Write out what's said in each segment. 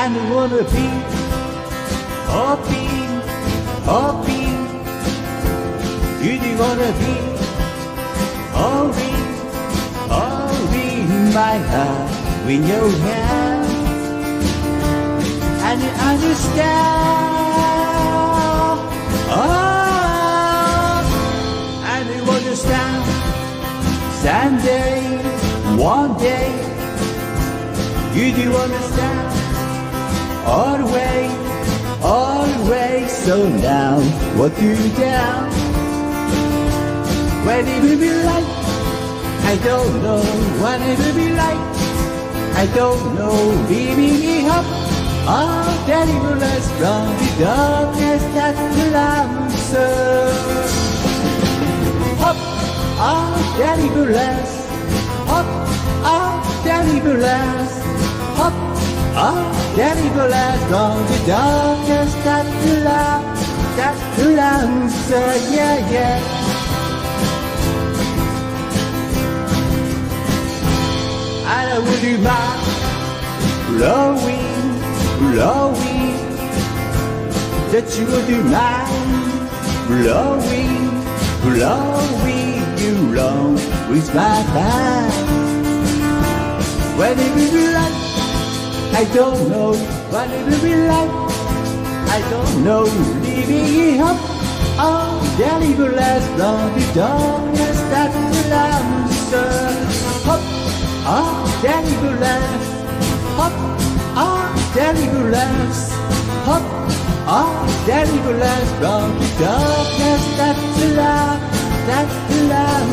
and I wanna be hoping, hoping. You do wanna be holding, holding my heart in your hand, and you understand. Oh, and you understand. Someday, one day, you do understand. Always, always. So now, what do you do? When it will be like, I don't know. When it will be like, I don't know. Leaving me up, oh, deliverance from the darkness that will answer. Up, oh, deliverance. Up, oh, deliverance. Up, oh, deliverance from the darkness that will answer. Yeah, yeah. And I would do my blowing, blowing, that you would do my blowing, blowing you along with my mind. When it will be like, I don't know. When it will be like, I don't know. Leaving it up, oh, deliverance from the darkness that will answer. Up, oh, deliverance. Up, oh, deliverance. Up, oh, deliverance from the darkness that will answer.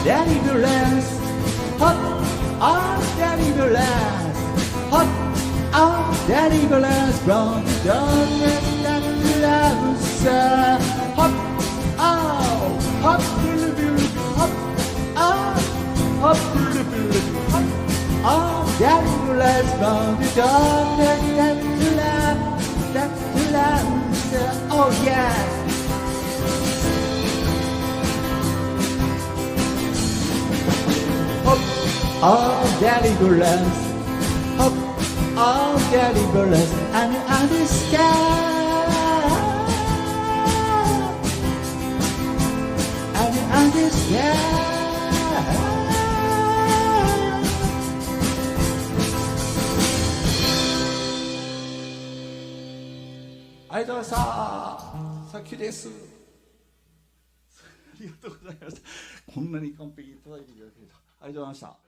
Deliverance, hop, oh, deliverance, hop, oh, deliverance from the darkness that will answer. Hop, oh, hop, hop, oh, hop, hop, oh, deliverance from the darkness that will answer. Oh yeah. Oh, deliverance, hope, oh, deliverance, and you understand, and you understand. ありがとうございました。サンキューです。ありがとうございました。こんなに完璧に叩いていただけるとありがとうございました。